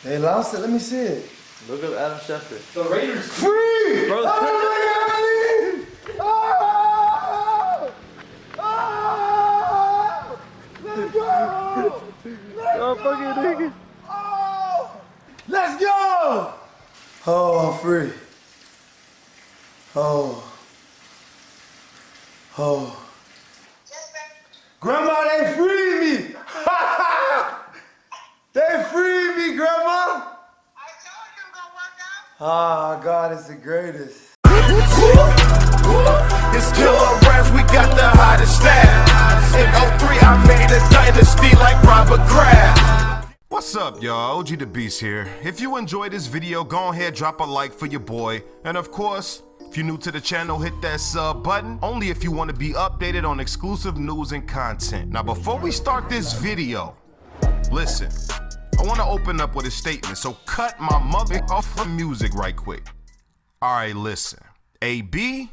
They lost it. Let me see it. Look up Adam Schefter. The Raiders. Free! Bro. Oh my God! Oh! Oh! Let's go! Oh, fucking nigga. Oh! Let's go! Oh, I'm free. Oh. Oh. Grandma, they freed me! They freed me, Grandma! I told you I'm gonna work out. Ah, God is the greatest. It's killer raps, we got the hottest staff. In 03, I made a dynasty like Robert Kraft. What's up, y'all? OG the Beast here. If you enjoyed this video, go ahead, drop a like for your boy. And of course, if you're new to the channel, hit that sub button, only if you want to be updated on exclusive news and content. Now, before we start this video, listen, I want to open up with a statement, so cut my mother off from music right quick. All right, listen. AB,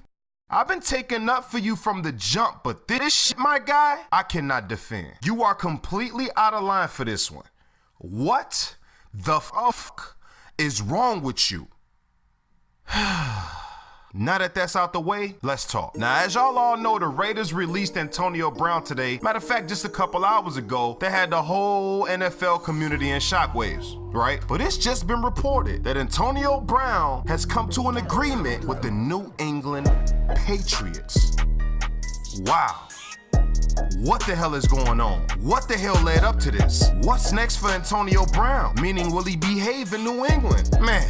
I've been taking up for you from the jump, but this shit, my guy, I cannot defend. You are completely out of line for this one. What the fuck is wrong with you? Now that that's out the way, let's talk. Now, as y'all all know, the Raiders released Antonio Brown today. Matter of fact, just a couple hours ago, they had the whole NFL community in shockwaves, right? But it's just been reported that Antonio Brown has come to an agreement with the New England Patriots. Wow. What the hell is going on? What the hell led up to this? What's next for Antonio Brown? Meaning, will he behave in New England? Man.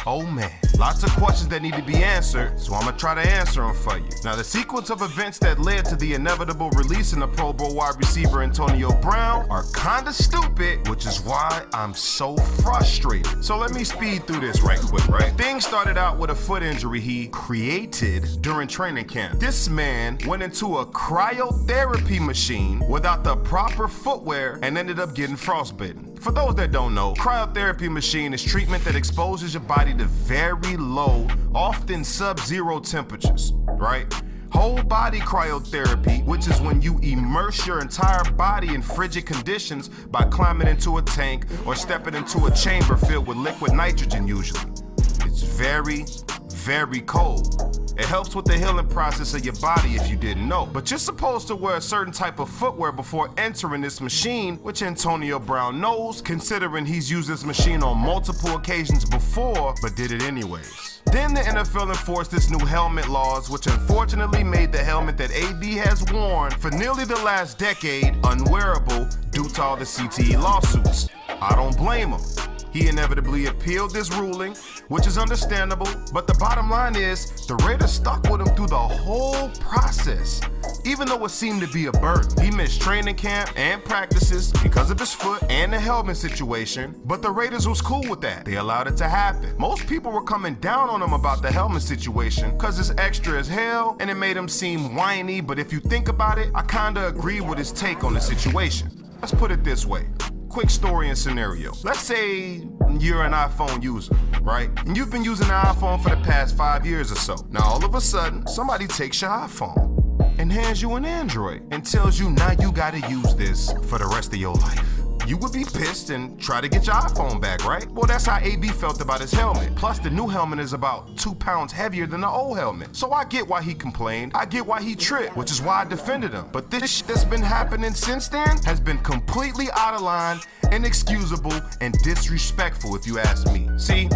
Oh man, lots of questions that need to be answered, so I'm gonna try to answer them for you. Now, the sequence of events that led to the inevitable release in the Pro Bowl wide receiver Antonio Brown are kinda stupid, which is why I'm so frustrated. So let me speed through this right quick, right? Things started out with a foot injury he created during training camp. This man went into a cryotherapy machine without the proper footwear and ended up getting frostbitten. For those that don't know, cryotherapy machine is treatment that exposes your body to very low, often sub-zero temperatures, right? Whole body cryotherapy, which is when you immerse your entire body in frigid conditions by climbing into a tank or stepping into a chamber filled with liquid nitrogen usually. It's very, very cold. It helps with the healing process of your body if you didn't know. But you're supposed to wear a certain type of footwear before entering this machine, which Antonio Brown knows, considering he's used this machine on multiple occasions before, but did it anyways. Then the NFL enforced its new helmet laws, which unfortunately made the helmet that AB has worn for nearly the last decade unwearable due to all the CTE lawsuits. I don't blame him. He inevitably appealed this ruling, which is understandable, but the bottom line is the Raiders stuck with him through the whole process, even though it seemed to be a burden. He missed training camp and practices because of his foot and the helmet situation, but the Raiders was cool with that. They allowed it to happen. Most people were coming down on him about the helmet situation because it's extra as hell and it made him seem whiny, but if you think about it, I kinda agree with his take on the situation. Let's put it this way. Quick story and scenario. Let's say you're an iPhone user, right? And you've been using the iPhone for the past 5 years or so. Now all of a sudden, somebody takes your iPhone and hands you an Android and tells you now you gotta use this for the rest of your life. You would be pissed and try to get your iPhone back, right? Well, that's how AB felt about his helmet. Plus, the new helmet is about 2 pounds heavier than the old helmet. So I get why he complained. I get why he tripped, which is why I defended him. But this shit that's been happening since then has been completely out of line, inexcusable, and disrespectful, if you ask me. See,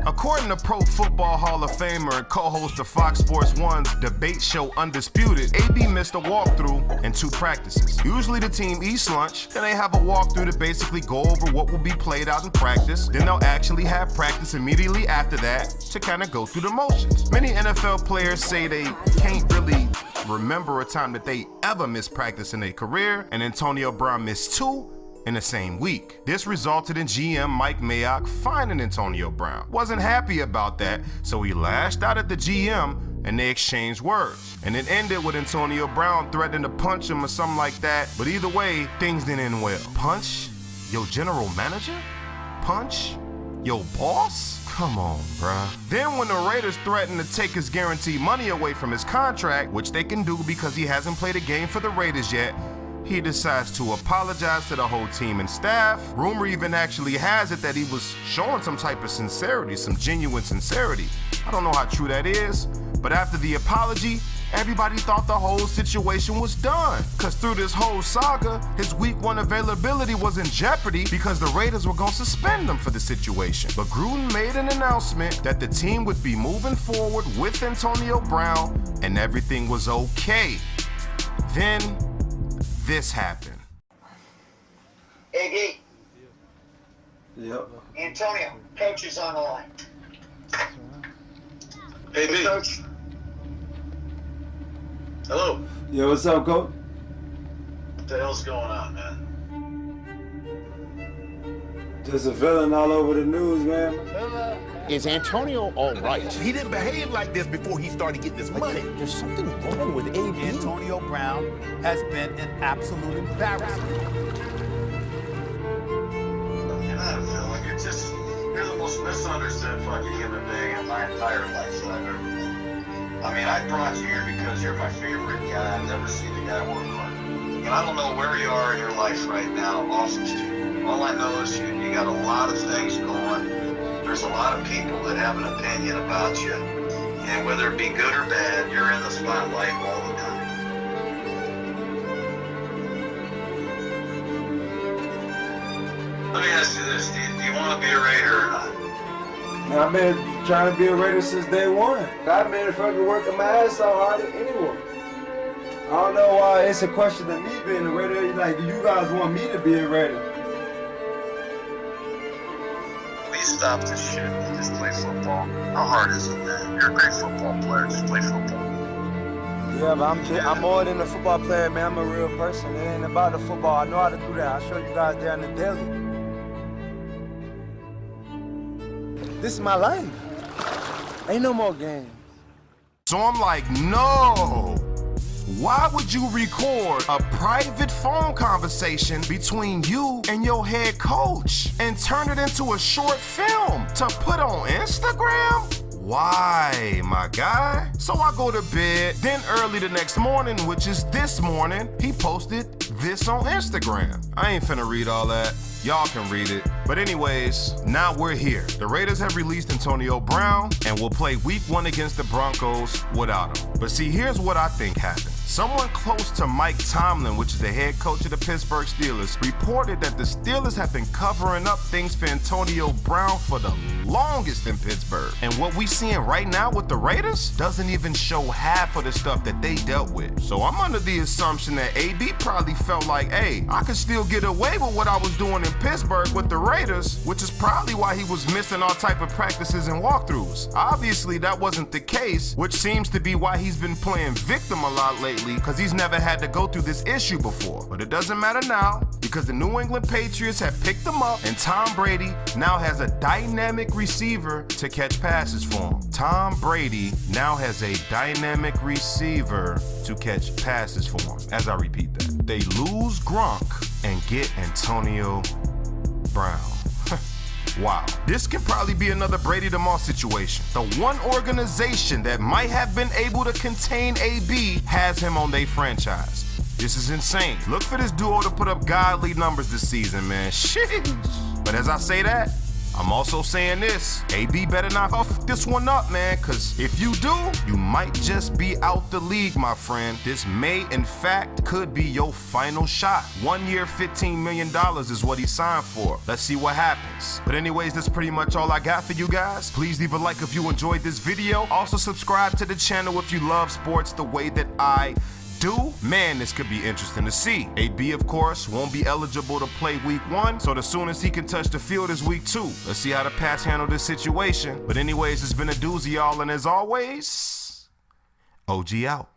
according to Pro Football Hall of Famer and co-host of Fox Sports 1's debate show Undisputed, AB missed a walkthrough and 2 practices. Usually the team eats lunch, then they have a walkthrough to basically go over what will be played out in practice. Then they'll actually have practice immediately after that to kind of go through the motions. Many NFL players say they can't really remember a time that they ever missed practice in their career, and Antonio Brown missed 2 in the same week. This resulted in GM Mike Mayock fining Antonio Brown. Wasn't happy about that, so he lashed out at the GM and they exchanged words. And it ended with Antonio Brown threatening to punch him or something like that. But either way, things didn't end well. Punch your general manager? Punch your boss? Come on, bruh. Then when the Raiders threatened to take his guaranteed money away from his contract, which they can do because he hasn't played a game for the Raiders yet, he decides to apologize to the whole team and staff. Rumor even actually has it that he was showing some type of sincerity, some genuine sincerity. I don't know how true that is, but after the apology, everybody thought the whole situation was done. Cause through this whole saga, his week 1 availability was in jeopardy because the Raiders were gonna suspend him for the situation. But Gruden made an announcement that the team would be moving forward with Antonio Brown and everything was okay. Then, this happened. Iggy, Yep. Antonio, coach is on the line. Hey, B. Coach. Hello. Yo, what's up, coach? What the hell's going on, man? Just a villain all over the news, man. Is Antonio all right? He didn't behave like this before he started getting this money. There's something wrong with AB. Antonio Brown has been an absolute embarrassment. You're not a villain. You're the most misunderstood fucking human being in my entire life that I've ever met. I mean, I brought you here because you're my favorite guy. I've never seen a guy work hard. And I don't know where you are in your life right now, off the street. All I know is you got a lot of things going. There's a lot of people that have an opinion about you. And whether it be good or bad, you're in the spotlight all the time. Let me ask you this, do you want to be a Raider or not? Man, I've been trying to be a Raider since day one. I've been fucking working my ass off harder than anyone. I don't know why it's a question of me being a Raider. Like, you guys want me to be a Raider? Please stop this shit and just play football. How hard is it, man? You're a great football player. Just play football. Yeah, but I'm more than a football player, man. I'm a real person. It ain't about the football. I know how to do that. I'll show you guys there on the daily. This is my life. Ain't no more games. So I'm like, no. Why would you record a private phone conversation between you and your head coach and turn it into a short film to put on Instagram? Why, my guy? So I go to bed, then early the next morning, which is this morning, he posted this on Instagram. I ain't finna read all that. Y'all can read it. But anyways, now we're here. The Raiders have released Antonio Brown and will play week 1 against the Broncos without him. But see, here's what I think happened. Someone close to Mike Tomlin, which is the head coach of the Pittsburgh Steelers, reported that the Steelers have been covering up things for Antonio Brown for the longest in Pittsburgh. And what we seeing right now with the Raiders doesn't even show half of the stuff that they dealt with. So I'm under the assumption that AB probably felt like, hey, I could still get away with what I was doing in Pittsburgh with the Raiders, which is probably why he was missing all type of practices and walkthroughs. Obviously, that wasn't the case, which seems to be why he's been playing victim a lot lately, because he's never had to go through this issue before. But it doesn't matter now, because the New England Patriots have picked him up, and Tom Brady now has a dynamic receiver to catch passes for him. Tom Brady now has a dynamic receiver to catch passes for him. As I repeat that, they lose Gronk and get Antonio Brown. Wow. This can probably be another Brady to Moss situation. The one organization that might have been able to contain AB has him on their franchise. This is insane. Look for this duo to put up godly numbers this season, man. Sheesh. But as I say that, I'm also saying this. AB better not fuck this one up, man, because if you do, you might just be out the league, my friend. This may, in fact, could be your final shot. 1 year, $15 million is what he signed for. Let's see what happens. But anyways, that's pretty much all I got for you guys. Please leave a like if you enjoyed this video. Also subscribe to the channel if you love sports the way that I do. Man, this could be interesting to see. AB, of course, won't be eligible to play week 1, so the soonest he can touch the field is week 2. Let's see how the Pats handle this situation. But anyways, it's been a doozy, y'all, and as always, OG out.